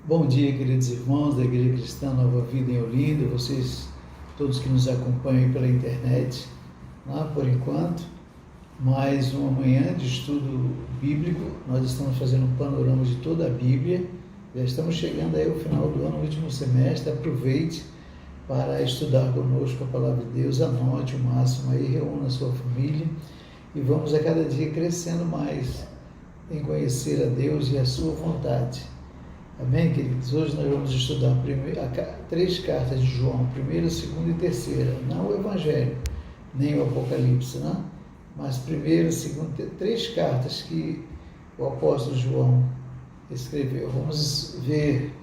Bom dia, queridos irmãos da Igreja Cristã Nova Vida em Olinda, vocês todos que nos acompanham pela internet, por enquanto, mais uma manhã de estudo bíblico. Nós estamos fazendo um panorama de toda a Bíblia, já estamos chegando aí ao final do ano, no último semestre. Aproveite para estudar conosco a Palavra de Deus, anote o máximo aí, reúna a sua família e vamos a cada dia crescendo mais em conhecer a Deus e a sua vontade. Amém, queridos? Hoje nós vamos estudar três cartas de João, primeira, segunda e terceira, não o Evangelho, nem o Apocalipse, mas primeira, segunda, três cartas que o apóstolo João escreveu. Vamos ver,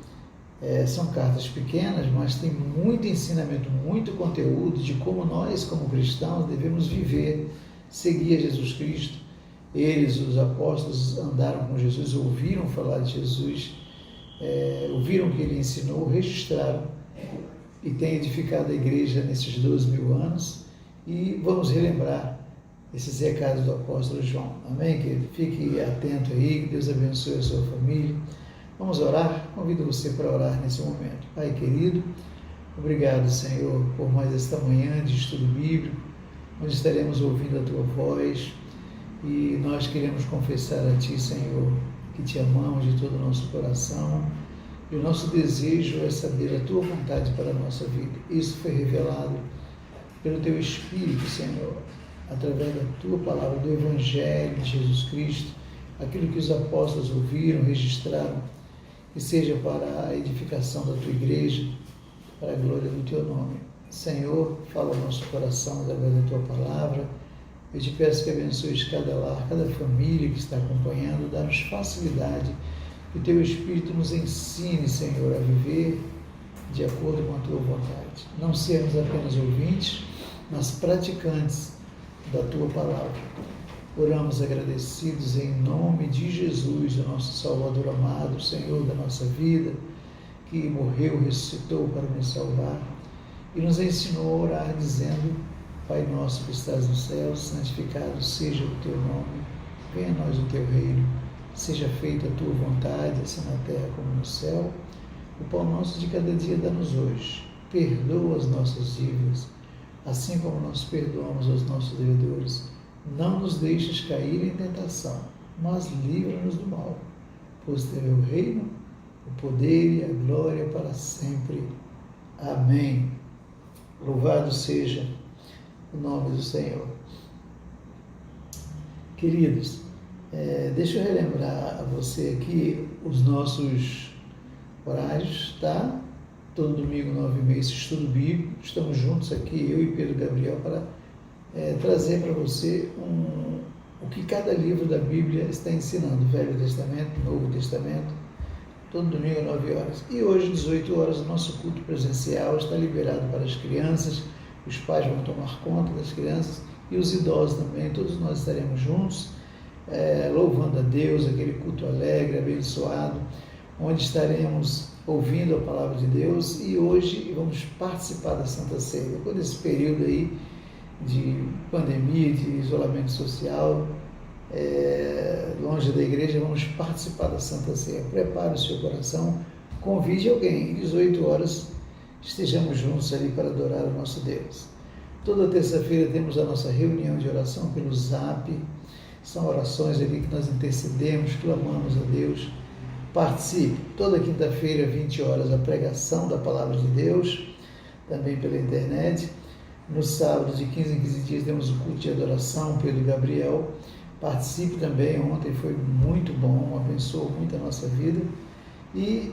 são cartas pequenas, mas tem muito ensinamento, muito conteúdo de como nós, como cristãos, devemos viver, seguir a Jesus Cristo. Eles, os apóstolos, andaram com Jesus, ouviram falar de Jesus, ouviram o que ele ensinou, registraram e tem edificado a igreja nesses 12.000 anos, e vamos relembrar esses recados do apóstolo João. Amém, querido? Fique atento aí, que Deus abençoe a sua família. Vamos orar? Convido você para orar nesse momento. Pai querido, obrigado, Senhor, por mais esta manhã de estudo bíblico, onde estaremos ouvindo a tua voz, e nós queremos confessar a Ti, Senhor, que Te amamos de todo o nosso coração, e o nosso desejo é saber a Tua vontade para a nossa vida. Isso foi revelado pelo Teu Espírito, Senhor, através da Tua palavra, do Evangelho de Jesus Cristo, aquilo que os apóstolos ouviram, registraram, que seja para a edificação da Tua igreja, para a glória do Teu nome. Senhor, fala ao nosso coração através da Tua palavra. Eu te peço que abençoes cada lar, cada família que está acompanhando, dá-nos facilidade, que o Teu Espírito nos ensine, Senhor, a viver de acordo com a Tua vontade. Não sermos apenas ouvintes, mas praticantes da Tua palavra. Oramos agradecidos em nome de Jesus, o nosso Salvador amado, Senhor da nossa vida, que morreu, ressuscitou para nos salvar e nos ensinou a orar dizendo: Pai nosso que estás no céu, santificado seja o Teu nome, venha a nós o Teu reino, seja feita a Tua vontade, assim na terra como no céu. O pão nosso de cada dia dá-nos hoje, perdoa as nossas dívidas, assim como nós perdoamos aos nossos devedores. Não nos deixes cair em tentação, mas livra-nos do mal, pois Teu é o reino, o poder e a glória para sempre. Amém. Louvado seja o nome do Senhor. Queridos, deixa eu relembrar a você aqui os nossos horários, tá? Todo domingo, 9h30, estudo bíblico. Estamos juntos aqui, eu e Pedro Gabriel, para trazer para você o que cada livro da Bíblia está ensinando, Velho Testamento, Novo Testamento, todo domingo, 9h. E hoje, 18h, o nosso culto presencial está liberado para as crianças. Os pais vão tomar conta das crianças e os idosos também. Todos nós estaremos juntos, louvando a Deus, aquele culto alegre, abençoado, onde estaremos ouvindo a palavra de Deus. E hoje vamos participar da Santa Ceia. Depois desse período aí de pandemia, de isolamento social, longe da igreja, vamos participar da Santa Ceia. Prepare o seu coração, convide alguém. 18h estejamos juntos ali para adorar o nosso Deus. Toda terça-feira temos a nossa reunião de oração pelo Zap. São orações ali que nós intercedemos, clamamos a Deus. Participe. Toda quinta-feira, 20h, a pregação da Palavra de Deus, também pela internet. No sábado, de 15 em 15 dias, temos o culto de adoração, Pedro Gabriel. Participe também. Ontem foi muito bom, abençoou muito a nossa vida. E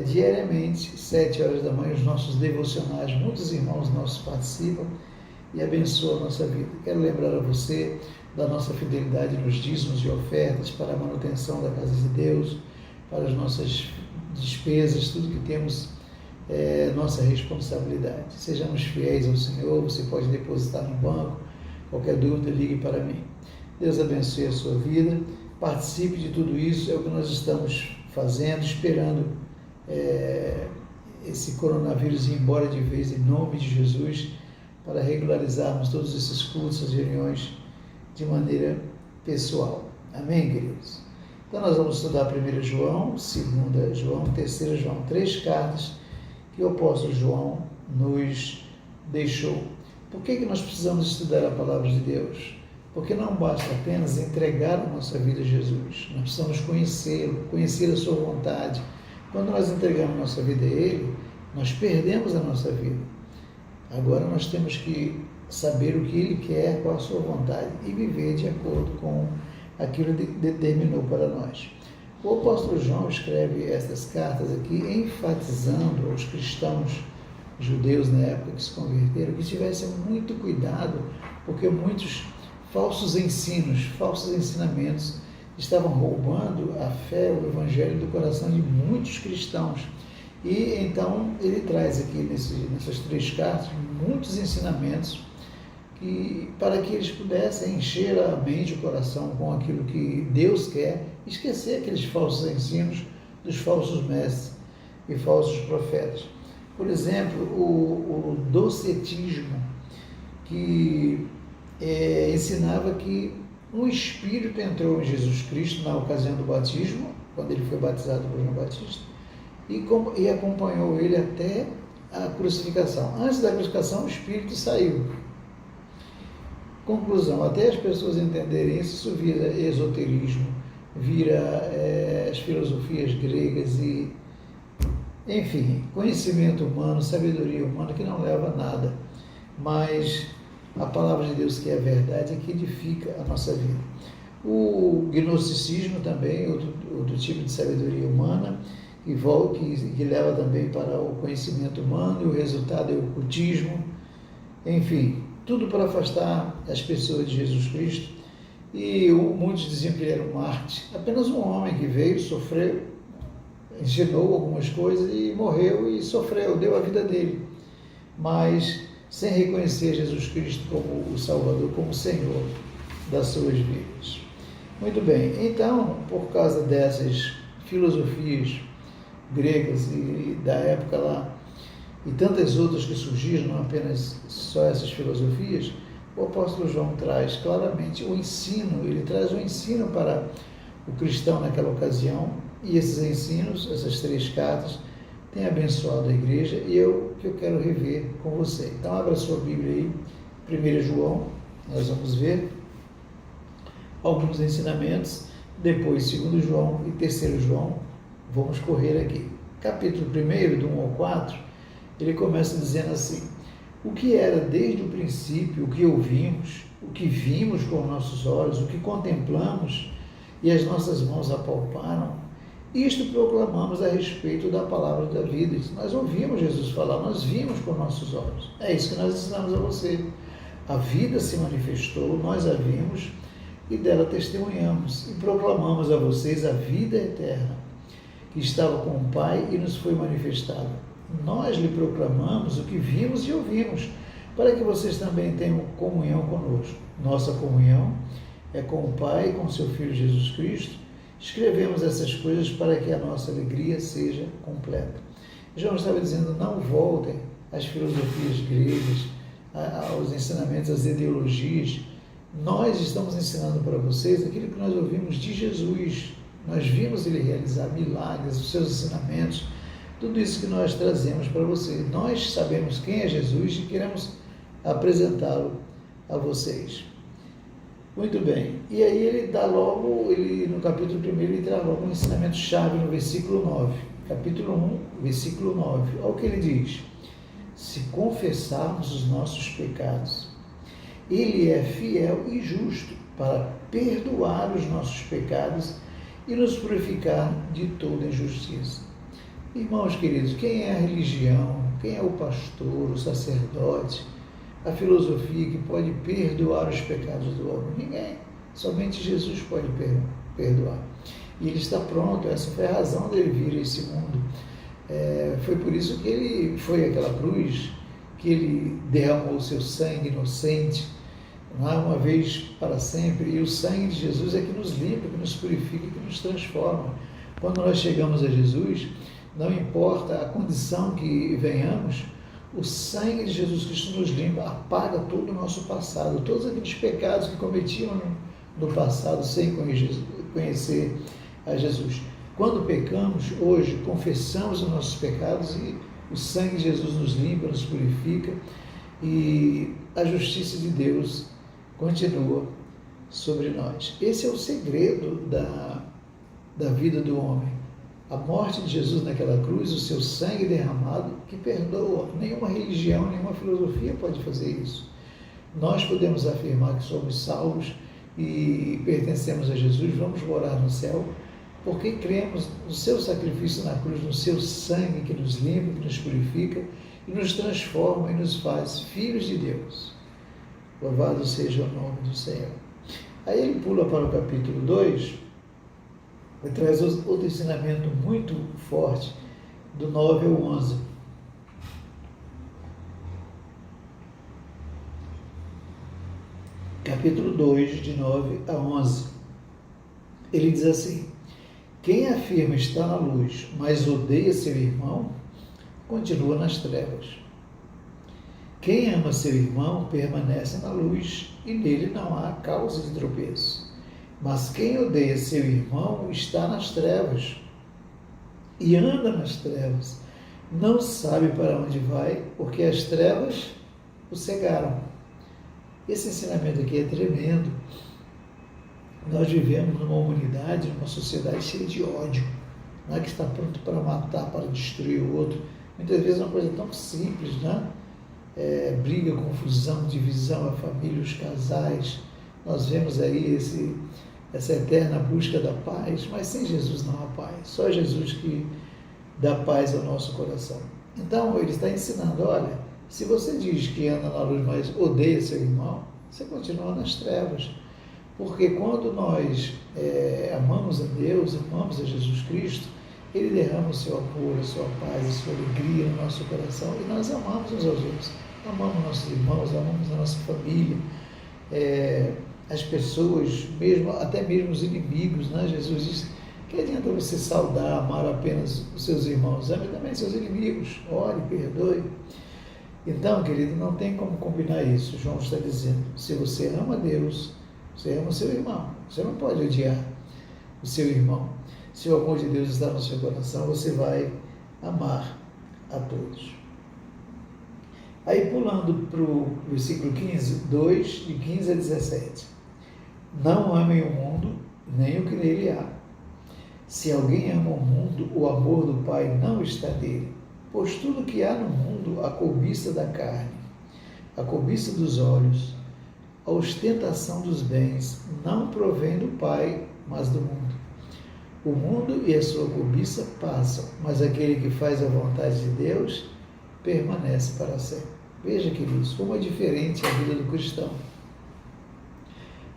diariamente, 7h da manhã, os nossos devocionais, muitos irmãos nossos participam e abençoam a nossa vida. Quero lembrar a você da nossa fidelidade nos dízimos e ofertas para a manutenção da casa de Deus, para as nossas despesas, tudo que temos nossa responsabilidade. Sejamos fiéis ao Senhor. Você pode depositar no banco, qualquer dúvida, ligue para mim. Deus abençoe a sua vida, participe de tudo isso, é o que nós estamos fazendo, esperando esse coronavírus ir embora de vez, em nome de Jesus, para regularizarmos todos esses cultos, essas reuniões de maneira pessoal. Amém, queridos? Então nós vamos estudar 1 João, 2 João, 3 João, 3 cartas que o apóstolo João nos deixou. Por que nós precisamos estudar a palavra de Deus? Porque não basta apenas entregar a nossa vida a Jesus, nós precisamos conhecê-lo, conhecer a sua vontade. Quando nós entregamos a nossa vida a Ele, nós perdemos a nossa vida. Agora nós temos que saber o que Ele quer, qual a sua vontade e viver de acordo com aquilo que determinou para nós. O apóstolo João escreve estas cartas aqui enfatizando aos cristãos judeus na época que se converteram que tivessem muito cuidado, porque muitos falsos ensinos, falsos ensinamentos estavam roubando a fé, o evangelho do coração de muitos cristãos. E então ele traz aqui nessas 3 cartas muitos ensinamentos para que eles pudessem encher a mente e o coração com aquilo que Deus quer, esquecer aqueles falsos ensinos dos falsos mestres e falsos profetas. Por exemplo, o docetismo, que ensinava que um espírito entrou em Jesus Cristo na ocasião do batismo, quando ele foi batizado por João Batista, e acompanhou ele até a crucificação. Antes da crucificação, o espírito saiu. Conclusão, até as pessoas entenderem isso vira esoterismo, vira as filosofias gregas e, enfim, conhecimento humano, sabedoria humana que não leva a nada. Mas a palavra de Deus, que é a verdade, é que edifica a nossa vida. O gnosticismo também, outro tipo de sabedoria humana, que leva também para o conhecimento humano, e o resultado é o ocultismo, enfim, tudo para afastar as pessoas de Jesus Cristo. E muitos diziam que ele era um Marte, apenas um homem que veio, sofreu, ensinou algumas coisas e morreu e sofreu, deu a vida dele, mas sem reconhecer Jesus Cristo como o Salvador, como o Senhor das suas vidas. Muito bem, então, por causa dessas filosofias gregas e da época lá, e tantas outras que surgiram, não apenas só essas filosofias, o apóstolo João traz claramente o ensino, ele traz o ensino para o cristão naquela ocasião, e esses ensinos, essas 3 cartas, têm abençoado a igreja, e que eu quero rever com você. Então, abra sua Bíblia aí, 1 João, nós vamos ver alguns ensinamentos, depois 2 João e 3 João, vamos correr aqui. Capítulo 1, do 1 ao 4, ele começa dizendo assim: o que era desde o princípio, o que ouvimos, o que vimos com nossos olhos, o que contemplamos e as nossas mãos apalparam, isto proclamamos a respeito da palavra da vida. Nós ouvimos Jesus falar, nós vimos com nossos olhos. É isso que nós ensinamos a você. A vida se manifestou, nós a vimos e dela testemunhamos e proclamamos a vocês a vida eterna, que estava com o Pai e nos foi manifestada. Nós lhe proclamamos o que vimos e ouvimos, para que vocês também tenham comunhão conosco. Nossa comunhão é com o Pai e com seu Filho Jesus Cristo. Escrevemos essas coisas para que a nossa alegria seja completa. João estava dizendo, não voltem às filosofias gregas, aos ensinamentos, às ideologias. Nós estamos ensinando para vocês aquilo que nós ouvimos de Jesus. Nós vimos ele realizar milagres, os seus ensinamentos, tudo isso que nós trazemos para vocês. Nós sabemos quem é Jesus e queremos apresentá-lo a vocês. Muito bem. E aí ele dá logo, no capítulo 1, ele traz logo um ensinamento-chave no versículo 9. Capítulo 1, versículo 9. Olha o que ele diz. Se confessarmos os nossos pecados, ele é fiel e justo para perdoar os nossos pecados e nos purificar de toda injustiça. Irmãos queridos, quem é a religião, quem é o pastor, o sacerdote, a filosofia que pode perdoar os pecados do homem? Ninguém. Somente Jesus pode perdoar. E ele está pronto, essa foi a razão dele vir a esse mundo. Foi por isso que ele foi àquela cruz, que ele derramou o seu sangue inocente, uma vez para sempre, e o sangue de Jesus é que nos limpa, que nos purifica, que nos transforma. Quando nós chegamos a Jesus, não importa a condição que venhamos, o sangue de Jesus Cristo nos limpa, apaga todo o nosso passado, todos aqueles pecados que cometíamos no passado sem conhecer a Jesus. Quando pecamos, hoje, confessamos os nossos pecados e o sangue de Jesus nos limpa, nos purifica e a justiça de Deus continua sobre nós. Esse é o segredo da vida do homem. A morte de Jesus naquela cruz, o seu sangue derramado, que perdoa. Nenhuma religião, nenhuma filosofia pode fazer isso. Nós podemos afirmar que somos salvos e pertencemos a Jesus, vamos morar no céu, porque cremos no seu sacrifício na cruz, no seu sangue que nos limpa, que nos purifica e nos transforma e nos faz filhos de Deus. Louvado seja o nome do Senhor. Aí ele pula para o capítulo 2 e traz outro ensinamento muito forte, do 9 ao 11. Capítulo 2, de 9 a 11. Ele diz assim: quem afirma estar na luz, mas odeia seu irmão, continua nas trevas. Quem ama seu irmão permanece na luz, e nele não há causa de tropeço. Mas quem odeia seu irmão está nas trevas, e anda nas trevas. Não sabe para onde vai, porque as trevas o cegaram. Esse ensinamento aqui é tremendo. Nós vivemos numa humanidade, numa sociedade cheia de ódio, né? Que está pronto para matar, para destruir o outro. Muitas vezes é uma coisa tão simples, né? Briga, confusão, divisão, a família, os casais. Nós vemos aí essa eterna busca da paz, mas sem Jesus não há paz. Só Jesus que dá paz ao nosso coração. Então, ele está ensinando, olha, se você diz que anda na luz, mas odeia seu irmão, você continua nas trevas. Porque quando nós amamos a Deus, amamos a Jesus Cristo, Ele derrama o seu amor, a sua paz, a sua alegria no nosso coração, e nós amamos uns aos outros. Amamos nossos irmãos, amamos a nossa família, as pessoas, até mesmo os inimigos, né? Jesus disse: que adianta você saudar, amar apenas os seus irmãos? Ame também seus inimigos, ore, perdoe. Então, querido, não tem como combinar isso. João está dizendo: se você ama Deus, você ama o seu irmão. Você não pode odiar o seu irmão. Se o amor de Deus está no seu coração, você vai amar a todos. Aí, pulando para o versículo 15, 2, de 15 a 17. Não amem o mundo, nem o que nele há. Se alguém ama o mundo, o amor do Pai não está nele. Pois tudo que há no mundo, a cobiça da carne, a cobiça dos olhos, a ostentação dos bens, não provém do Pai, mas do mundo. O mundo e a sua cobiça passam, mas aquele que faz a vontade de Deus permanece para sempre. Veja, queridos, como é diferente a vida do cristão.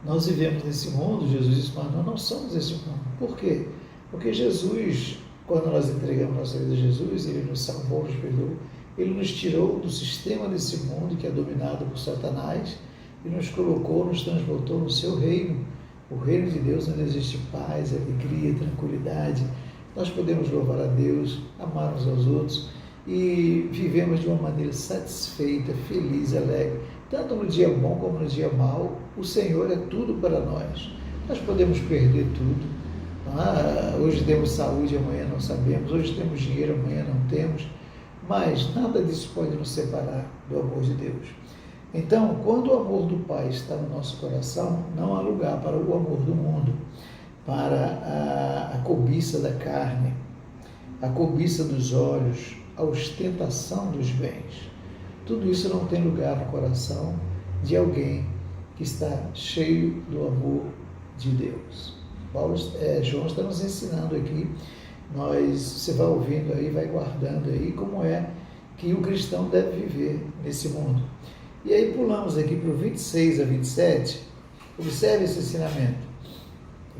Nós vivemos nesse mundo, Jesus disse, mas nós não somos esse mundo. Por quê? Porque Jesus, quando nós entregamos nossa vida a Jesus, Ele nos salvou, nos perdoou, Ele nos tirou do sistema desse mundo que é dominado por Satanás e nos colocou, nos transportou no seu reino, o reino de Deus, onde existe paz, alegria, tranquilidade. Nós podemos louvar a Deus, amar uns aos outros e vivemos de uma maneira satisfeita, feliz, alegre. Tanto no dia bom como no dia mau, o Senhor é tudo para nós. Nós podemos perder tudo. Hoje temos saúde, amanhã não sabemos. Hoje temos dinheiro, amanhã não temos. Mas nada disso pode nos separar do amor de Deus. Então, quando o amor do Pai está no nosso coração, não há lugar para o amor do mundo, para a cobiça da carne, a cobiça dos olhos, a ostentação dos bens. Tudo isso não tem lugar no coração de alguém que está cheio do amor de Deus. João está nos ensinando aqui, você vai ouvindo aí, vai guardando aí como é que o cristão deve viver nesse mundo. E aí pulamos aqui para o 26 a 27, observe esse ensinamento.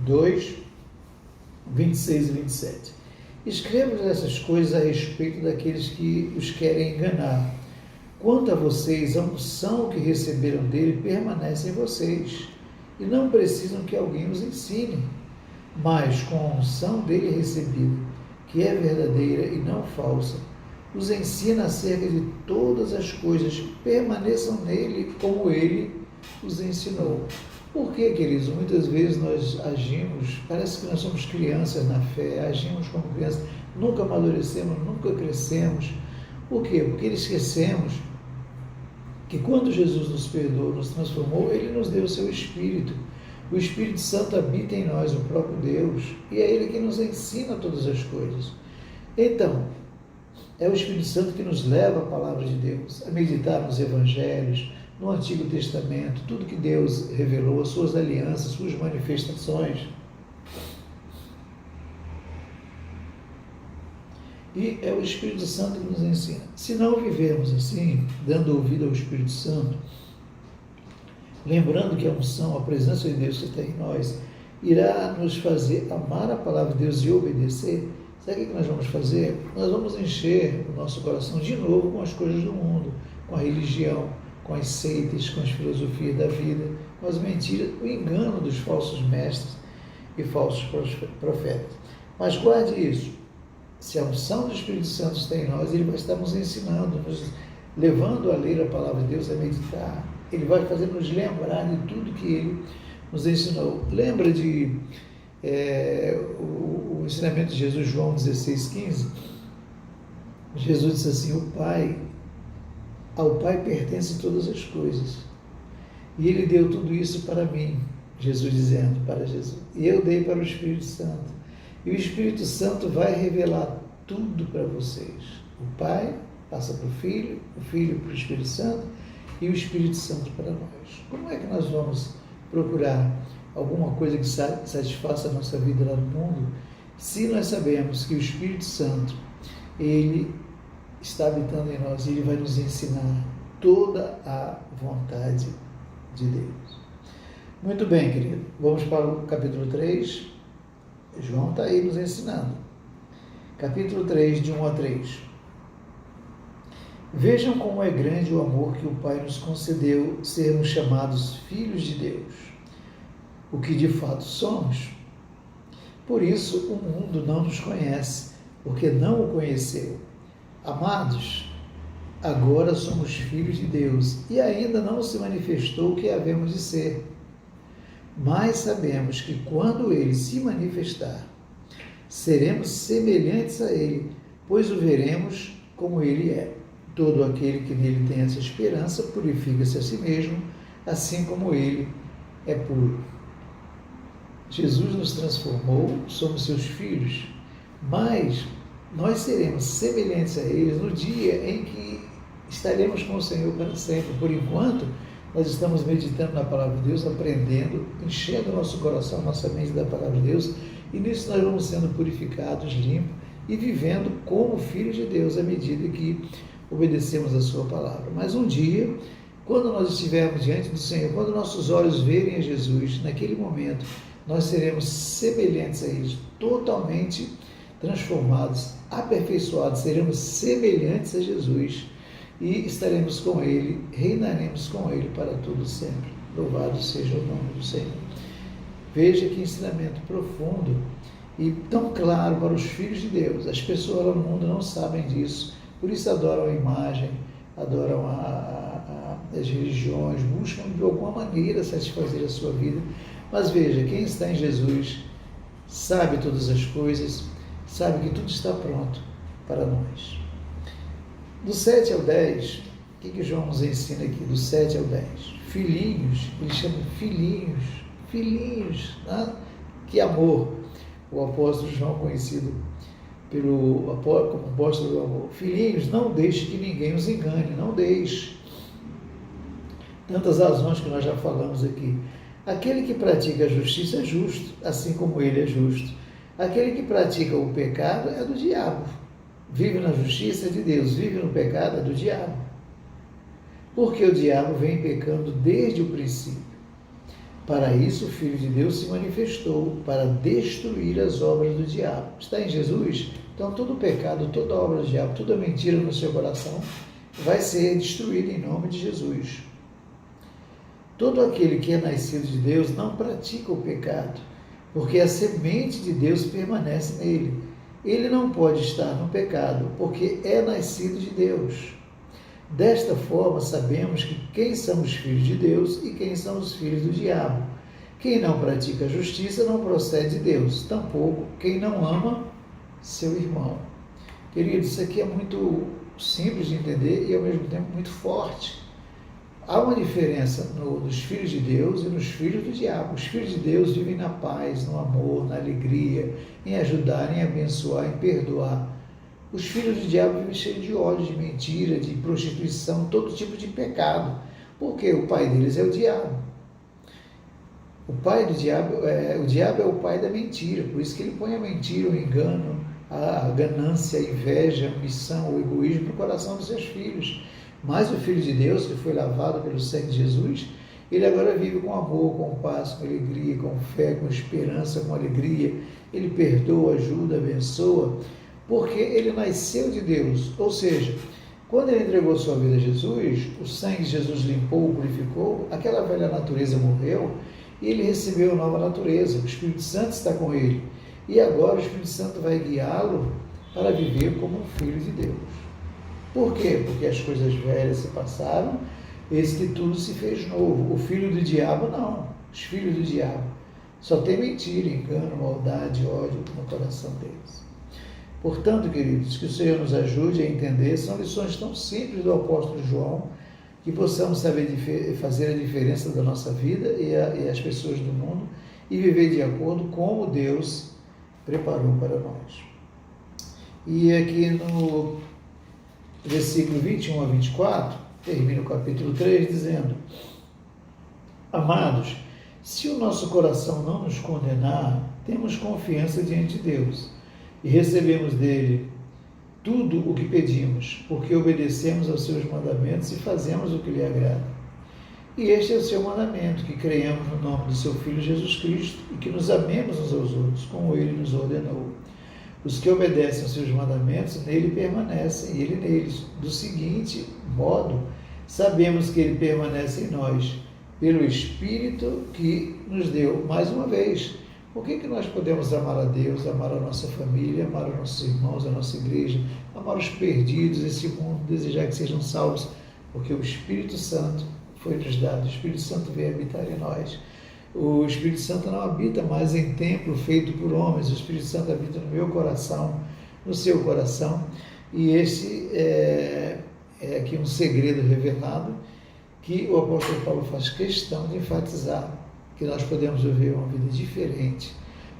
2, 26 e 27. Escreva essas coisas a respeito daqueles que os querem enganar. Quanto a vocês, a unção que receberam dele permanece em vocês, e não precisam que alguém os ensine. Mas com a unção dele recebida, que é verdadeira e não falsa, os ensina acerca de todas as coisas, permaneçam nele como ele os ensinou. Por que, queridos? Muitas vezes nós agimos, parece que nós somos crianças na fé, agimos como crianças, nunca amadurecemos, nunca crescemos. Por quê? Porque esquecemos que quando Jesus nos perdoou, nos transformou, Ele nos deu o seu Espírito. O Espírito Santo habita em nós, o próprio Deus, e é Ele que nos ensina todas as coisas. Então, é o Espírito Santo que nos leva a palavra de Deus, a meditar nos Evangelhos, no Antigo Testamento, tudo que Deus revelou, as suas alianças, suas manifestações. E é o Espírito Santo que nos ensina. Se não vivermos assim, dando ouvido ao Espírito Santo, lembrando que a unção, a presença de Deus que está em nós, irá nos fazer amar a palavra de Deus e obedecer, sabe o que nós vamos fazer? Nós vamos encher o nosso coração de novo com as coisas do mundo, com a religião, com as seitas, com as filosofias da vida, com as mentiras, o engano dos falsos mestres e falsos profetas. Mas guarde isso. Se a unção do Espírito Santo está em nós, Ele vai estar nos ensinando, nos levando a ler a palavra de Deus, a meditar. Ele vai fazer nos lembrar de tudo que Ele nos ensinou. Lembra de o ensinamento de Jesus, João 16,15? Jesus disse assim, ao Pai pertencem todas as coisas. E Ele deu tudo isso para mim, Jesus dizendo para Jesus. E eu dei para o Espírito Santo. E o Espírito Santo vai revelar tudo para vocês. O Pai passa para o Filho para o Espírito Santo e o Espírito Santo para nós. Como é que nós vamos procurar alguma coisa que satisfaça a nossa vida lá no mundo, se nós sabemos que o Espírito Santo, Ele está habitando em nós e Ele vai nos ensinar toda a vontade de Deus. Muito bem, querido. Vamos para o capítulo 3. João está aí nos ensinando. Capítulo 3, de 1 a 3. Vejam como é grande o amor que o Pai nos concedeu sermos chamados filhos de Deus, o que de fato somos. Por isso o mundo não nos conhece, porque não o conheceu. Amados, agora somos filhos de Deus e ainda não se manifestou o que havemos de ser. Mas sabemos que quando Ele se manifestar, seremos semelhantes a Ele, pois o veremos como Ele é. Todo aquele que nele tem essa esperança purifica-se a si mesmo, assim como Ele é puro. Jesus nos transformou, somos seus filhos, mas nós seremos semelhantes a Ele no dia em que estaremos com o Senhor para sempre. Por enquanto, nós estamos meditando na palavra de Deus, aprendendo, enchendo o nosso coração, nossa mente da palavra de Deus, e nisso nós vamos sendo purificados, limpos e vivendo como filhos de Deus à medida que obedecemos a sua palavra. Mas um dia, quando nós estivermos diante do Senhor, quando nossos olhos verem a Jesus, naquele momento, nós seremos semelhantes a Ele, totalmente transformados, aperfeiçoados, seremos semelhantes a Jesus e estaremos com Ele, reinaremos com Ele para todo sempre. Louvado seja o nome do Senhor. Veja que ensinamento profundo e tão claro para os filhos de Deus. As pessoas lá no mundo não sabem disso, por isso adoram a imagem, adoram as religiões, buscam de alguma maneira satisfazer a sua vida. Mas veja, quem está em Jesus sabe todas as coisas, sabe que tudo está pronto para nós. Do 7 ao 10, o que João nos ensina aqui? Do 7 ao 10. Filhinhos, ele chama filhinhos, né? Que amor! O apóstolo João, conhecido como apóstolo do amor. Filhinhos, não deixe que ninguém os engane, não deixe. Tantas razões que nós já falamos aqui. Aquele que pratica a justiça é justo, assim como ele é justo. Aquele que pratica o pecado é do diabo. Vive na justiça é de Deus, vive no pecado é do diabo. Porque o diabo vem pecando desde o princípio. Para isso o Filho de Deus se manifestou, para destruir as obras do diabo. Está em Jesus? Então todo pecado, toda obra do diabo, toda mentira no seu coração vai ser destruída em nome de Jesus. Todo aquele que é nascido de Deus não pratica o pecado, porque a semente de Deus permanece nele. Ele não pode estar no pecado, porque é nascido de Deus. Desta forma, sabemos que quem são os filhos de Deus e quem são os filhos do diabo. Quem não pratica a justiça não procede de Deus, tampouco quem não ama seu irmão. Queridos, isso aqui é muito simples de entender e ao mesmo tempo muito forte. Há uma diferença nos filhos de Deus e nos filhos do diabo. Os filhos de Deus vivem na paz, no amor, na alegria, em ajudar, em abençoar, em perdoar. Os filhos do diabo vivem cheios de ódio, de mentira, de prostituição, todo tipo de pecado. Porque o pai deles é o diabo. O diabo é o pai da mentira, por isso que ele põe a mentira, o engano, a ganância, a inveja, a ambição, o egoísmo no coração dos seus filhos. Mas o Filho de Deus, que foi lavado pelo sangue de Jesus, ele agora vive com amor, com paz, com alegria, com fé, com esperança, com alegria. Ele perdoa, ajuda, abençoa, porque ele nasceu de Deus. Ou seja, quando ele entregou sua vida a Jesus, o sangue de Jesus limpou, purificou, aquela velha natureza morreu e ele recebeu uma nova natureza. O Espírito Santo está com ele. E agora o Espírito Santo vai guiá-lo para viver como um filho de Deus. Por quê? Porque as coisas velhas se passaram, eis que tudo se fez novo. O filho do diabo não. Os filhos do diabo só tem mentira, engano, maldade, ódio no coração deles. Portanto, queridos, que o Senhor nos ajude a entender, são lições tão simples do apóstolo João, que possamos saber fazer a diferença da nossa vida e as pessoas do mundo e viver de acordo com como Deus preparou para nós. E aqui no versículo 21 a 24, termina o capítulo 3 dizendo: Amados, se o nosso coração não nos condenar, temos confiança diante de Deus e recebemos dele tudo o que pedimos, porque obedecemos aos seus mandamentos e fazemos o que lhe agrada. E este é o seu mandamento, que creiamos no nome do seu Filho Jesus Cristo e que nos amemos uns aos outros, como ele nos ordenou. Os que obedecem aos seus mandamentos nele permanecem, e ele neles. Do seguinte modo, sabemos que ele permanece em nós, pelo Espírito que nos deu. Mais uma vez, por que nós podemos amar a Deus, amar a nossa família, amar os nossos irmãos, a nossa igreja, amar os perdidos, esse mundo, desejar que sejam salvos? Porque o Espírito Santo foi nos dado, o Espírito Santo veio habitar em nós. O Espírito Santo não habita mais em templo feito por homens, o Espírito Santo habita no meu coração, no seu coração, e esse é aqui um segredo revelado que o apóstolo Paulo faz questão de enfatizar, que nós podemos viver uma vida diferente,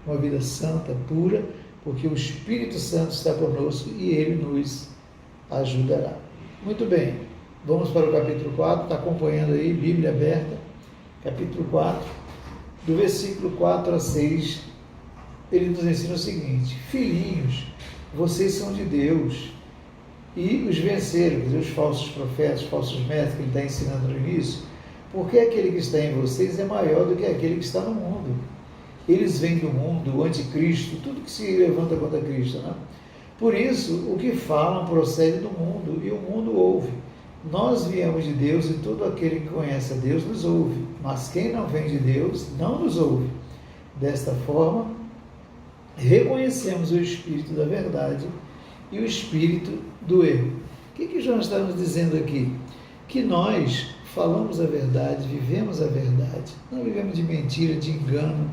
uma vida santa, pura, porque o Espírito Santo está conosco e ele nos ajudará. Muito bem, vamos para o capítulo 4, está acompanhando aí, Bíblia aberta, capítulo 4, do versículo 4 a 6, ele nos ensina o seguinte: Filhinhos, vocês são de Deus e os venceram, quer dizer, os falsos profetas, os falsos mestres que ele está ensinando no início, porque aquele que está em vocês é maior do que aquele que está no mundo. Eles vêm do mundo, o anticristo, tudo que se levanta contra Cristo, né? Por isso, o que falam procede do mundo e o mundo ouve. Nós viemos de Deus e todo aquele que conhece a Deus nos ouve, mas quem não vem de Deus não nos ouve. Desta forma, reconhecemos o espírito da verdade e o espírito do erro. O que João está nos dizendo aqui? Que nós falamos a verdade, vivemos a verdade, não vivemos de mentira, de engano,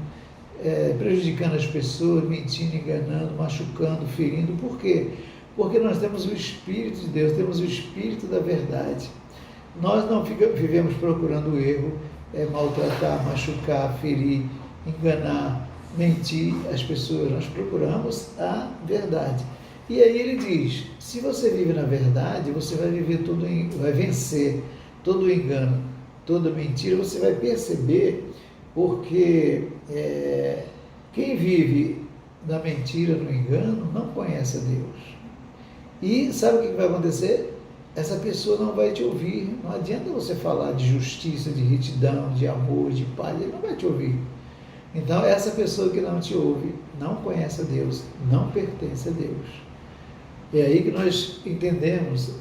prejudicando as pessoas, mentindo, enganando, machucando, ferindo. Por quê? Porque nós temos o Espírito de Deus, temos o Espírito da verdade. Nós não vivemos procurando o erro, maltratar, machucar, ferir, enganar, mentir as pessoas. Nós procuramos a verdade. E aí ele diz: se você vive na verdade, você vai vai vencer todo o engano, toda mentira. Você vai perceber, porque quem vive na mentira, no engano, não conhece a Deus. E sabe o que vai acontecer? Essa pessoa não vai te ouvir. Não adianta você falar de justiça, de retidão, de amor, de paz, ele não vai te ouvir. Então, essa pessoa que não te ouve, não conhece a Deus, não pertence a Deus. É aí que nós entendemos,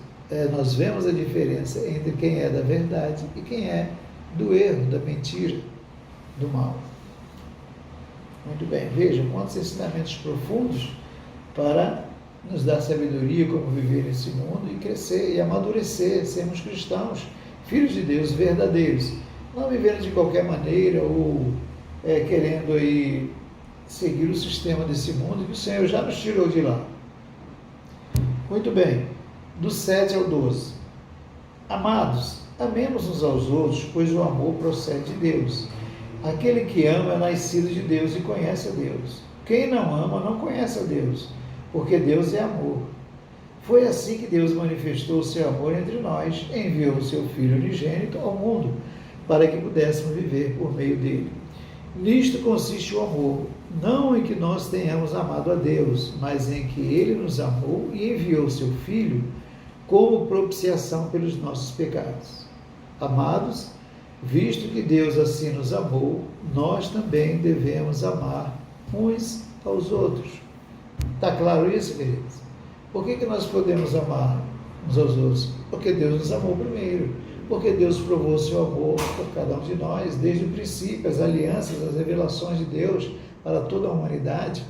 nós vemos a diferença entre quem é da verdade e quem é do erro, da mentira, do mal. Muito bem, vejam quantos ensinamentos profundos para nos dar sabedoria como viver nesse mundo e crescer e amadurecer, sermos cristãos, filhos de Deus verdadeiros, não vivendo de qualquer maneira ou querendo aí seguir o sistema desse mundo, que o Senhor já nos tirou de lá. Muito bem, do 7 ao 12. Amados, amemos uns aos outros, pois o amor procede de Deus. Aquele que ama é nascido de Deus e conhece a Deus. Quem não ama não conhece a Deus, porque Deus é amor. Foi assim que Deus manifestou o seu amor entre nós, enviou o seu Filho unigênito ao mundo, para que pudéssemos viver por meio dele. Nisto consiste o amor, não em que nós tenhamos amado a Deus, mas em que ele nos amou e enviou o seu Filho como propiciação pelos nossos pecados. Amados, visto que Deus assim nos amou, nós também devemos amar uns aos outros. Está claro isso, queridos? Por que nós podemos amar uns aos outros? Porque Deus nos amou primeiro. Porque Deus provou o seu amor por cada um de nós, desde o princípio, as alianças, as revelações de Deus para toda a humanidade.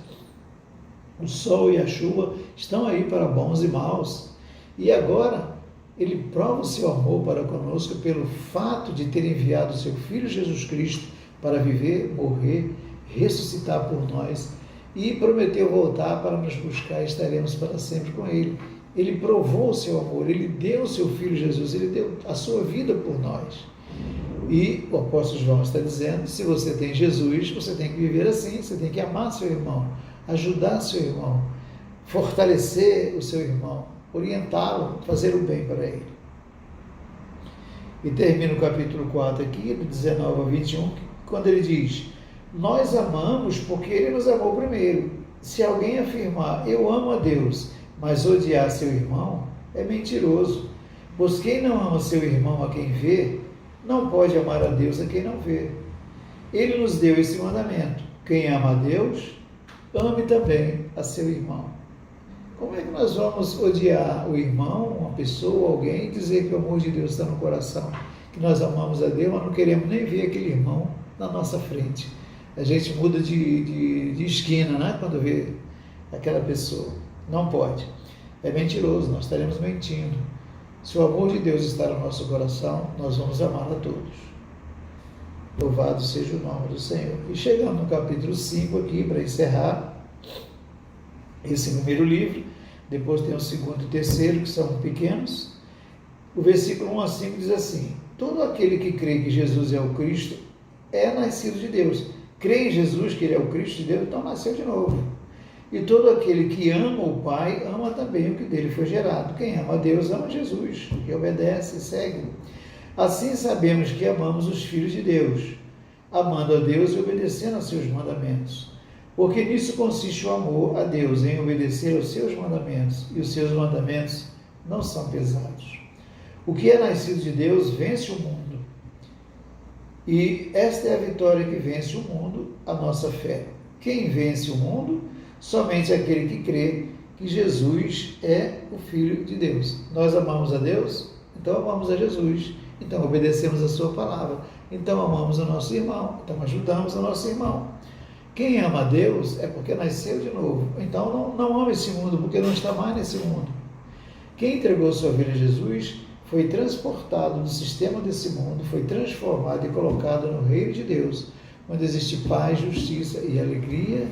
O sol e a chuva estão aí para bons e maus. E agora, Ele prova o seu amor para conosco pelo fato de ter enviado o seu Filho Jesus Cristo para viver, morrer, ressuscitar por nós e prometeu voltar para nos buscar e estaremos para sempre com Ele. Ele provou o seu amor, Ele deu o seu Filho Jesus, Ele deu a sua vida por nós. E o apóstolo João está dizendo, se você tem Jesus, você tem que viver assim, você tem que amar seu irmão, ajudar seu irmão, fortalecer o seu irmão, orientá-lo, fazer o bem para ele. E termina o capítulo 4 aqui, do 19 ao 21, quando ele diz, nós amamos porque Ele nos amou primeiro. Se alguém afirmar, eu amo a Deus, mas odiar seu irmão, é mentiroso. Pois quem não ama seu irmão a quem vê, não pode amar a Deus a quem não vê. Ele nos deu esse mandamento. Quem ama a Deus, ame também a seu irmão. Como é que nós vamos odiar o irmão, uma pessoa, alguém, e dizer que o amor de Deus está no coração? Que nós amamos a Deus, mas não queremos nem ver aquele irmão na nossa frente. A gente muda de esquina, né? Quando vê aquela pessoa. Não pode. É mentiroso, nós estaremos mentindo. Se o amor de Deus está no nosso coração, nós vamos amar a todos. Louvado seja o nome do Senhor. E chegando no capítulo 5 aqui, para encerrar esse primeiro livro, depois tem o segundo e o terceiro, que são pequenos. O versículo 1 a 5 diz assim, todo aquele que crê que Jesus é o Cristo é nascido de Deus. Crê em Jesus, que Ele é o Cristo de Deus, então nasceu de novo. E todo aquele que ama o Pai, ama também o que dele foi gerado. Quem ama a Deus, ama Jesus, e obedece e segue. Assim sabemos que amamos os filhos de Deus, amando a Deus e obedecendo aos seus mandamentos. Porque nisso consiste o amor a Deus, em obedecer aos seus mandamentos, e os seus mandamentos não são pesados. O que é nascido de Deus vence o mundo. E esta é a vitória que vence o mundo, a nossa fé. Quem vence o mundo? Somente aquele que crê que Jesus é o Filho de Deus. Nós amamos a Deus, então amamos a Jesus, então obedecemos a sua palavra, então amamos o nosso irmão, então ajudamos o nosso irmão. Quem ama a Deus é porque nasceu de novo, então não ama esse mundo, porque não está mais nesse mundo. Quem entregou sua vida a Jesus foi transportado do sistema desse mundo, foi transformado e colocado no reino de Deus, onde existe paz, justiça e alegria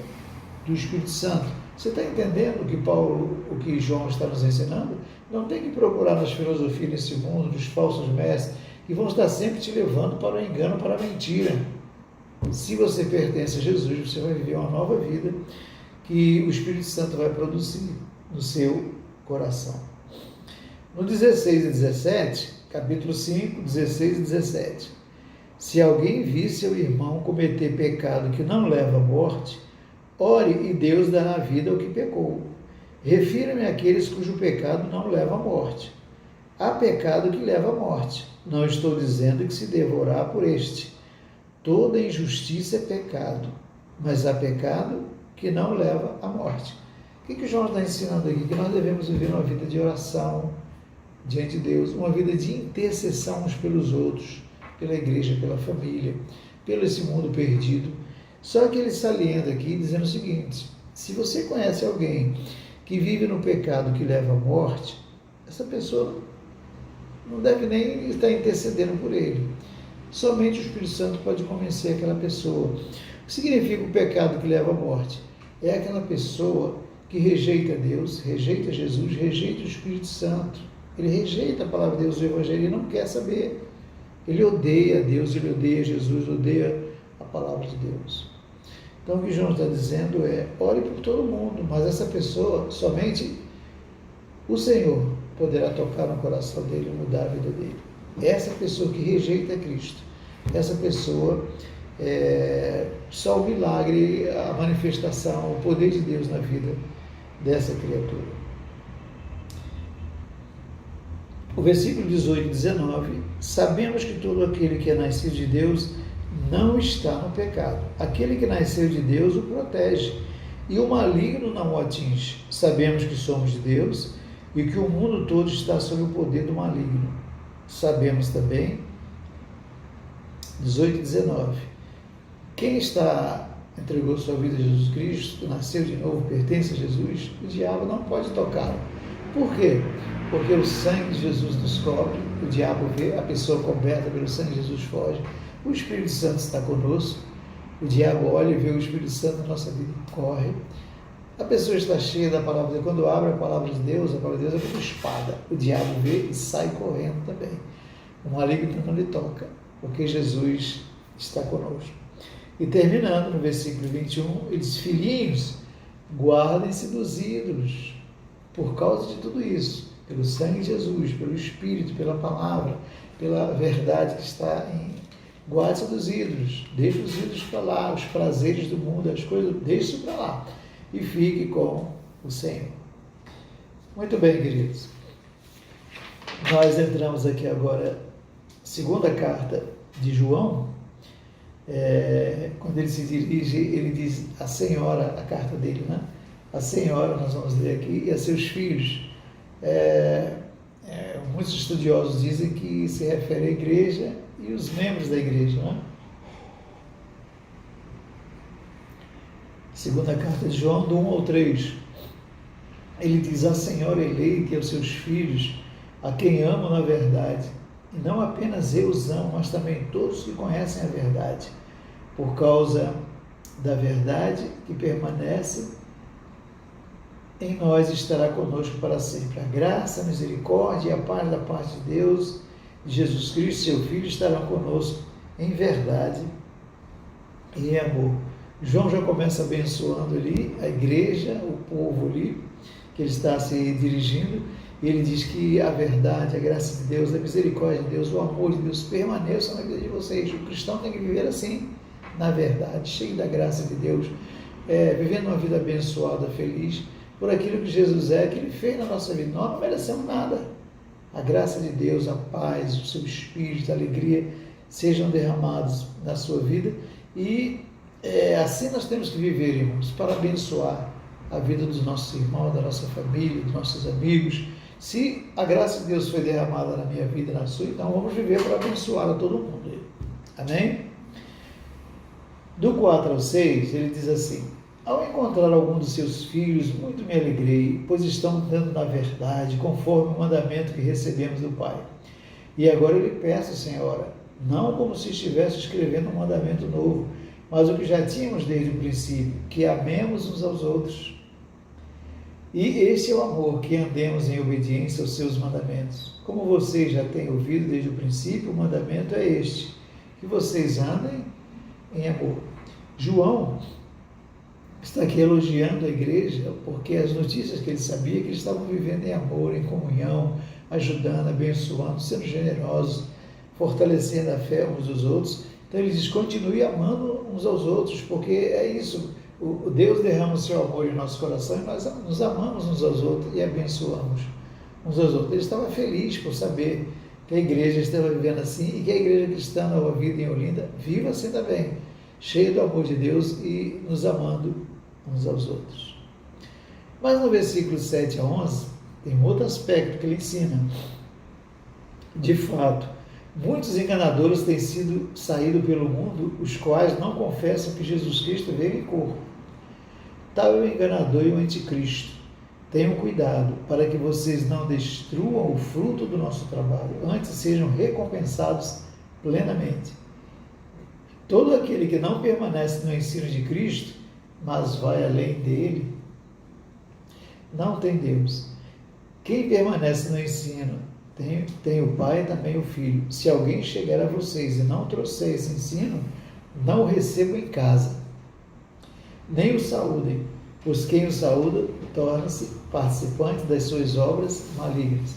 do Espírito Santo. Você está entendendo o que João está nos ensinando? Não tem que procurar nas filosofias desse mundo, dos falsos mestres, que vão estar sempre te levando para o engano, para a mentira. Se você pertence a Jesus, você vai viver uma nova vida que o Espírito Santo vai produzir no seu coração. No 16 e 17, capítulo 5, 16 e 17. Se alguém vir seu irmão cometer pecado que não leva à morte, ore e Deus dará vida ao que pecou. Refira-me àqueles cujo pecado não leva à morte. Há pecado que leva à morte. Não estou dizendo que se deva orar por este. Toda injustiça é pecado, mas há pecado que não leva à morte. O que João está ensinando aqui? Que nós devemos viver uma vida de oração diante de Deus, uma vida de intercessão uns pelos outros, pela igreja, pela família, pelo esse mundo perdido. Só que ele salienta aqui dizendo o seguinte, se você conhece alguém que vive no pecado que leva à morte, essa pessoa não deve nem estar intercedendo por ele. Somente o Espírito Santo pode convencer aquela pessoa. que significa o pecado que leva à morte? É aquela pessoa que rejeita Deus, rejeita Jesus, rejeita o Espírito Santo. Ele rejeita a palavra de Deus, o Evangelho, e não quer saber. Ele odeia Deus, ele odeia Jesus, odeia a palavra de Deus. Então, o que João está dizendo é, ore por todo mundo, mas essa pessoa, somente o Senhor poderá tocar no coração dele e mudar a vida dele. Essa pessoa que rejeita Cristo, essa pessoa, só o milagre, a manifestação, o poder de Deus na vida dessa criatura. O versículo 18 e 19, sabemos que todo aquele que é nascido de Deus não está no pecado. Aquele que nasceu de Deus o protege, e o maligno não o atinge. Sabemos que somos de Deus e que o mundo todo está sob o poder do maligno. Sabemos também, 18 e 19, quem entregou sua vida a Jesus Cristo, nasceu de novo, pertence a Jesus, o diabo não pode tocá-lo. Por quê? Porque o sangue de Jesus nos cobre, o diabo vê, a pessoa coberta pelo sangue de Jesus foge, o Espírito Santo está conosco, o diabo olha e vê o Espírito Santo na nossa vida e corre. A pessoa está cheia da palavra de Deus, quando abre a palavra de Deus é como espada, o diabo vê e sai correndo também. O maligno não lhe toca, porque Jesus está conosco. E terminando no versículo 21, ele diz, filhinhos, guardem-se dos ídolos, por causa de tudo isso, pelo sangue de Jesus, pelo Espírito, pela palavra, pela verdade que está em... Guarde-se dos ídolos, deixe os ídolos para lá, os prazeres do mundo, as coisas, deixe isso para lá e fique com o Senhor. Muito bem, queridos. Nós entramos aqui agora, segunda carta de João, quando ele se dirige, ele diz a senhora, a carta dele, né? A senhora, nós vamos ler aqui, e a seus filhos. Muitos estudiosos dizem que se refere à igreja e os membros da igreja, né? Segunda carta de João, do 1 ao 3. Ele diz, a senhora eleita e aos seus filhos, a quem amo na verdade, e não apenas eu os amo, mas também todos que conhecem a verdade, por causa da verdade que permanece em nós estará conosco para sempre. A graça, a misericórdia e a paz da parte de Deus, de Jesus Cristo, seu Filho, estarão conosco em verdade e em amor. João já começa abençoando ali a igreja, o povo ali, que ele está se dirigindo, e ele diz que a verdade, a graça de Deus, a misericórdia de Deus, o amor de Deus permaneçam na vida de vocês. O cristão tem que viver assim, na verdade, cheio da graça de Deus, vivendo uma vida abençoada, feliz, por aquilo que Jesus que Ele fez na nossa vida. Nós não merecemos nada. A graça de Deus, a paz, o seu Espírito, a alegria, sejam derramados na sua vida. E assim nós temos que viver, irmãos, para abençoar a vida dos nossos irmãos, da nossa família, dos nossos amigos. Se a graça de Deus foi derramada na minha vida e na sua, então vamos viver para abençoar a todo mundo. Amém? Do 4 ao 6, ele diz assim, ao encontrar algum dos seus filhos, muito me alegrei, pois estão andando na verdade, conforme o mandamento que recebemos do Pai. E agora eu lhe peço, Senhora, não como se estivesse escrevendo um mandamento novo, mas o que já tínhamos desde o princípio, que amemos uns aos outros. E este é o amor, que andemos em obediência aos seus mandamentos. Como vocês já têm ouvido desde o princípio, o mandamento é este, que vocês andem em amor. João está aqui elogiando a igreja, porque as notícias que ele sabia, que eles estavam vivendo em amor, em comunhão, ajudando, abençoando, sendo generosos, fortalecendo a fé uns dos outros. Então ele diz, continue amando uns aos outros, porque é isso, o Deus derrama o seu amor em nosso coração e nós nos amamos uns aos outros e abençoamos uns aos outros. Ele estava feliz por saber que a igreja estava vivendo assim e que a igreja cristã Nova Vida em Olinda viva assim também, cheia do amor de Deus e nos amando uns aos outros. Mas no versículo 7 a 11, tem um outro aspecto que ele ensina. De fato, muitos enganadores têm saído pelo mundo, os quais não confessam que Jesus Cristo veio em corpo. Tal é o enganador e o anticristo. Tenham cuidado para que vocês não destruam o fruto do nosso trabalho, antes sejam recompensados plenamente. Todo aquele que não permanece no ensino de Cristo, mas vai além dele, não tem Deus. Quem permanece no ensino tem o Pai e também o Filho. Se alguém chegar a vocês e não trouxer esse ensino, não o recebam em casa, nem o saúdem, pois quem o saúda torna-se participante das suas obras malignas.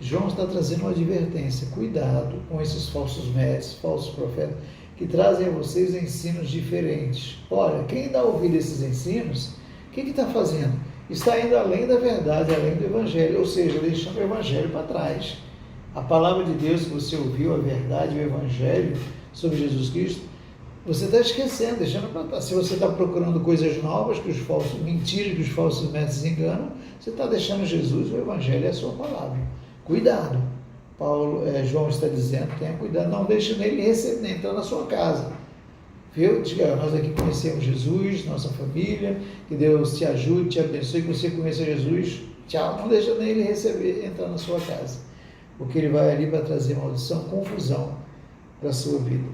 João está trazendo uma advertência: cuidado com esses falsos mestres, falsos profetas, que trazem a vocês ensinos diferentes. Olha, quem dá a ouvir esses ensinos, o que está fazendo? Está indo além da verdade, além do Evangelho, ou seja, deixando o Evangelho para trás. A palavra de Deus que você ouviu, a verdade, o Evangelho sobre Jesus Cristo, você está esquecendo, deixando para trás. Se você está procurando coisas novas, mentiras que os falsos mestres enganam, você está deixando Jesus, o Evangelho e a sua palavra. Cuidado. João está dizendo, tenha cuidado, não deixe nele receber, entrar na sua casa. Viu? Diga, nós aqui conhecemos Jesus, nossa família, que Deus te ajude, te abençoe, que você conheça Jesus. Tchau, não deixa nele entrar na sua casa, porque ele vai ali para trazer maldição, confusão para a sua vida.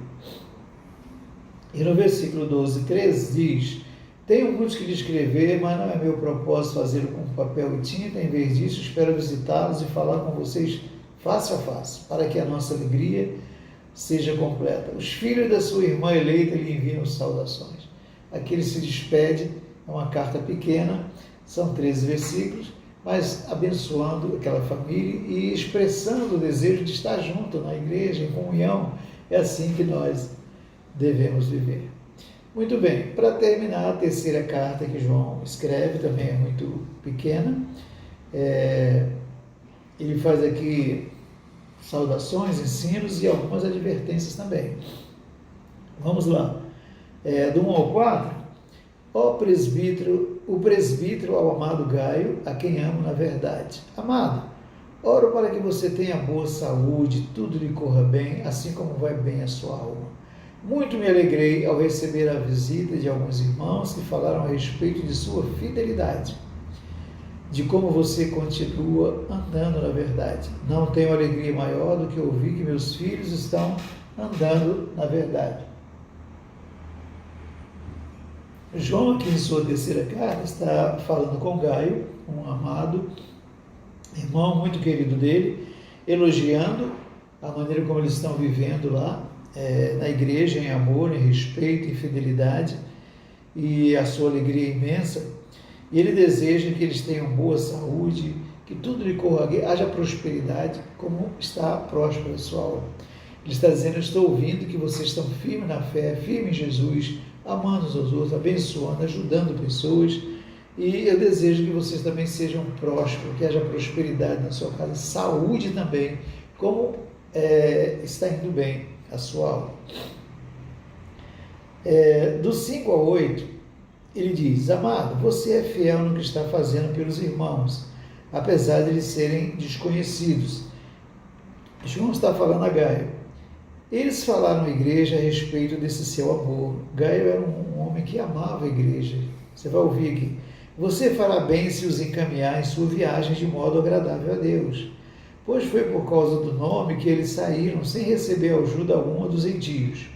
E no versículo 12, 13 diz: tenho muitos que lhe escrever, mas não é meu propósito fazê-lo com papel e tinta. Em vez disso, espero visitá-los e falar com vocês face a face, para que a nossa alegria seja completa. Os filhos da sua irmã eleita lhe enviam saudações. Aqui ele se despede, é uma carta pequena, são 13 versículos, mas abençoando aquela família e expressando o desejo de estar junto na igreja, em comunhão. É assim que nós devemos viver. Muito bem, para terminar, a terceira carta que João escreve, também é muito pequena, ele faz aqui saudações, ensinos e algumas advertências também. Vamos lá. Do 1 ao 4, o presbítero ao amado Gaio, a quem amo na verdade. Amado, oro para que você tenha boa saúde, tudo lhe corra bem, assim como vai bem a sua alma. Muito me alegrei ao receber a visita de alguns irmãos que falaram a respeito de sua fidelidade, de como você continua andando na verdade. Não tenho alegria maior do que ouvir que meus filhos estão andando na verdade. João, aqui em sua terceira carta, está falando com Gaio, um amado irmão muito querido dele, elogiando a maneira como eles estão vivendo lá, na igreja, em amor, em respeito, em fidelidade, e a sua alegria imensa. E ele deseja que eles tenham boa saúde, que tudo lhe corra bem, haja prosperidade, como está próspera a sua alma. Ele está dizendo: eu estou ouvindo que vocês estão firmes na fé, firmes em Jesus, amando uns aos outros, abençoando, ajudando pessoas, e eu desejo que vocês também sejam prósperos, que haja prosperidade na sua casa, saúde também, como está indo bem a sua alma. Do 5 ao 8, ele diz: amado, você é fiel no que está fazendo pelos irmãos, apesar de eles serem desconhecidos. João está falando a Gaio. Eles falaram à igreja a respeito desse seu amor. Gaio era um homem que amava a igreja. Você vai ouvir aqui: você fará bem se os encaminhar em sua viagem de modo agradável a Deus, pois foi por causa do nome que eles saíram sem receber ajuda alguma dos gentios.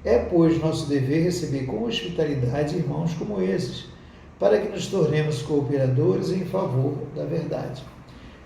É, pois, nosso dever receber com hospitalidade irmãos como esses, para que nos tornemos cooperadores em favor da verdade.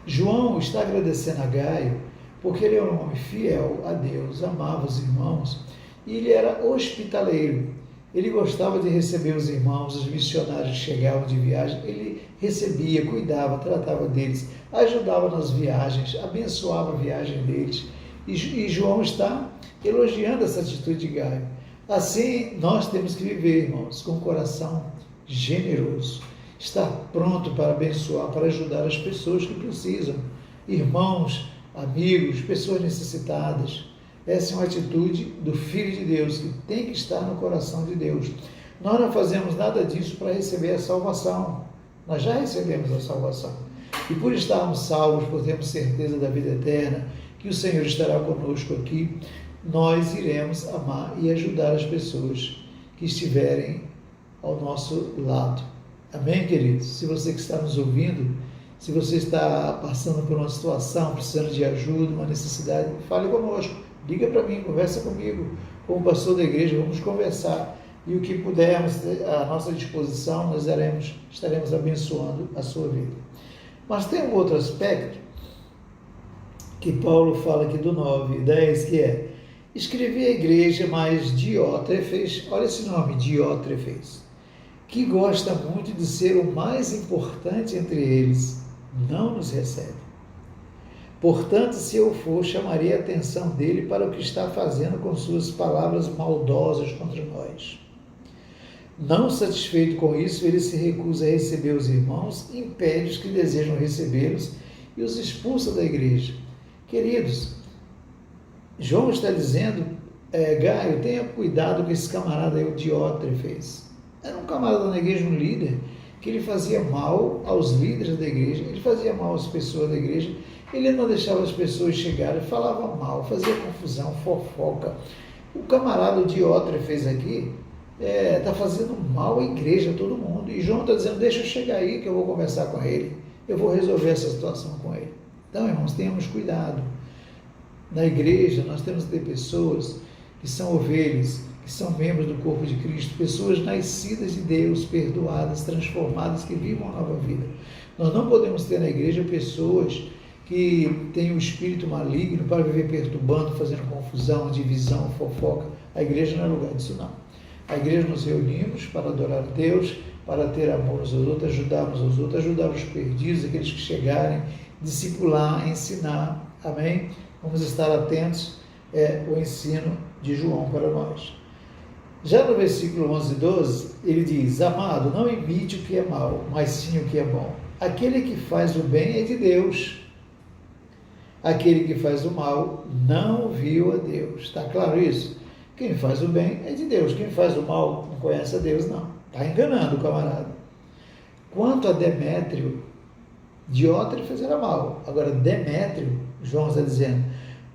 João está agradecendo a Gaio, porque ele era um homem fiel a Deus, amava os irmãos, e ele era hospitaleiro. Ele gostava de receber os irmãos, os missionários que chegavam de viagem, ele recebia, cuidava, tratava deles, ajudava nas viagens, abençoava a viagem deles. E João está elogiando essa atitude de Gaio. Assim, nós temos que viver, irmãos, com um coração generoso, estar pronto para abençoar, para ajudar as pessoas que precisam, irmãos, amigos, pessoas necessitadas. Essa é uma atitude do Filho de Deus, que tem que estar no coração de Deus. Nós não fazemos nada disso para receber a salvação. Nós já recebemos a salvação. E por estarmos salvos, por termos certeza da vida eterna, que o Senhor estará conosco aqui, nós iremos amar e ajudar as pessoas que estiverem ao nosso lado. Amém, queridos? Se você que está nos ouvindo, se você está passando por uma situação, precisando de ajuda, uma necessidade, fale conosco. Liga para mim, conversa comigo. como pastor da igreja, vamos conversar e o que pudermos à nossa disposição, nós estaremos abençoando a sua vida. Mas tem um outro aspecto que Paulo fala aqui do 9 e 10, que é: escrevi à igreja, mas Diótrefes, olha esse nome, Diótrefes, que gosta muito de ser o mais importante entre eles, não nos recebe. Portanto, se eu for, chamarei a atenção dele para o que está fazendo com suas palavras maldosas contra nós. Não satisfeito com isso, ele se recusa a receber os irmãos, impede os que desejam recebê-los e os expulsa da igreja. Queridos, João está dizendo, Gaio, tenha cuidado com esse camarada aí, o Diótrefes. Era um camarada na igreja, um líder, que ele fazia mal aos líderes da igreja, ele fazia mal às pessoas da igreja, ele não deixava as pessoas chegarem, falava mal, fazia confusão, fofoca. O camarada, o Diótrefes aqui, está fazendo mal à igreja, a todo mundo. E João está dizendo, deixa eu chegar aí que eu vou conversar com ele, eu vou resolver essa situação com ele. Então, irmãos, tenhamos cuidado. Na igreja, nós temos que ter pessoas que são ovelhas, que são membros do corpo de Cristo, pessoas nascidas de Deus, perdoadas, transformadas, que vivam a nova vida. Nós não podemos ter na igreja pessoas que têm um espírito maligno para viver perturbando, fazendo confusão, divisão, fofoca. A igreja não é lugar disso, não. A igreja nos reunimos para adorar a Deus, para ter amor uns aos outros, ajudarmos aos outros, ajudar os perdidos, aqueles que chegarem, discipular, ensinar. Amém? Vamos estar atentos ao ensino de João para nós. Já no versículo 11 e 12, ele diz: amado, não imite o que é mal, mas sim o que é bom. Aquele que faz o bem é de Deus. Aquele que faz o mal não viu a Deus. Está claro isso? Quem faz o bem é de Deus. Quem faz o mal não conhece a Deus, não. Está enganando o camarada. Quanto a Demétrio, Diótrefes era mal. Agora, Demétrio, João está dizendo,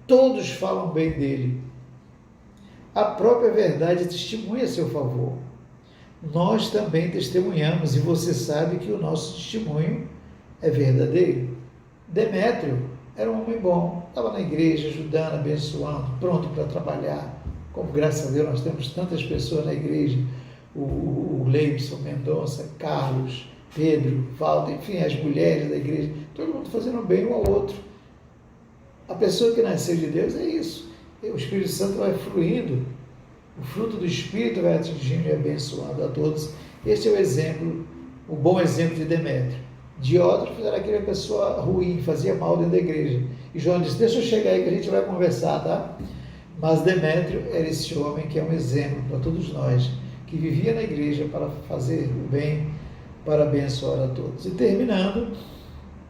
todos falam bem dele. A própria verdade testemunha a seu favor. Nós também testemunhamos, e você sabe que o nosso testemunho é verdadeiro. Demétrio era um homem bom, estava na igreja, ajudando, abençoando, pronto para trabalhar. Como, graças a Deus, nós temos tantas pessoas na igreja, o Leibson, Mendonça, Carlos, Pedro, Valdo, enfim, as mulheres da igreja, todo mundo fazendo bem um ao outro. A pessoa que nasceu de Deus é isso. O Espírito Santo vai fluindo, o fruto do Espírito vai atingindo e abençoando a todos. Este é o exemplo, o bom exemplo de Demétrio. Diótrefes era aquela pessoa ruim, fazia mal dentro da igreja. E João disse, deixa eu chegar aí que a gente vai conversar, tá? Mas Demétrio era esse homem que é um exemplo para todos nós, que vivia na igreja para fazer o bem, para abençoar a todos. E terminando,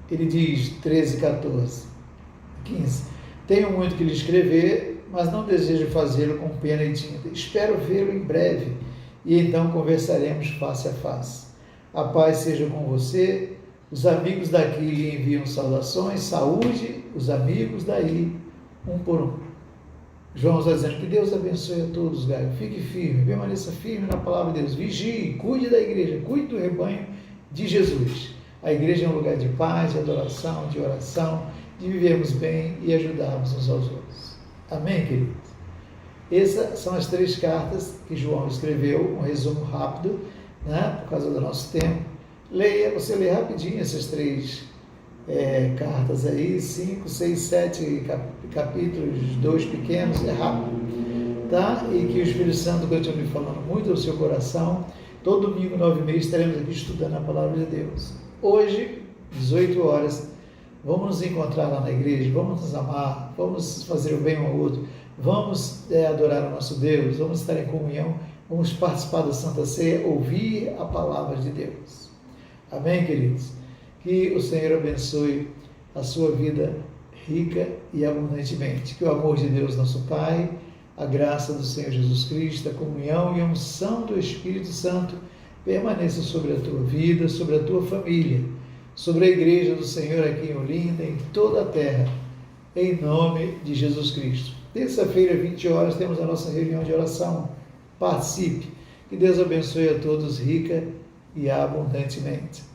ele diz, 13, 14, 15, tenho muito que lhe escrever, mas não desejo fazê-lo com pena e tinta. Espero vê-lo em breve, e então conversaremos face a face. A paz seja com você. Os amigos daqui lhe enviam saudações, saúde, os amigos daí, um por um. João está dizendo que Deus abençoe a todos, Gaio. Fique firme, permaneça firme na palavra de Deus. Vigie, cuide da igreja, cuide do rebanho de Jesus. A igreja é um lugar de paz, de adoração, de oração, de vivermos bem e ajudarmos uns aos outros. Amém, queridos? Essas são as 3 cartas que João escreveu, um resumo rápido, né, por causa do nosso tempo. Você lê rapidinho essas 3 cartas aí, 5, 6, 7 capítulos, 2 pequenos, é rápido, tá? E que o Espírito Santo continue falando muito ao seu coração. Todo domingo, 9h30, estaremos aqui estudando a palavra de Deus. Hoje, 18 horas, vamos nos encontrar lá na igreja, vamos nos amar, vamos fazer o bem um ao outro, vamos adorar o nosso Deus, vamos estar em comunhão, vamos participar da Santa Ceia, ouvir a palavra de Deus. Amém, queridos? Que o Senhor abençoe a sua vida rica e abundantemente. Que o amor de Deus, nosso Pai, a graça do Senhor Jesus Cristo, a comunhão e a unção do Espírito Santo permaneça sobre a tua vida, sobre a tua família, sobre a igreja do Senhor aqui em Olinda, em toda a terra, em nome de Jesus Cristo. Terça-feira, 20 horas, temos a nossa reunião de oração. Participe. Que Deus abençoe a todos rica e abundantemente.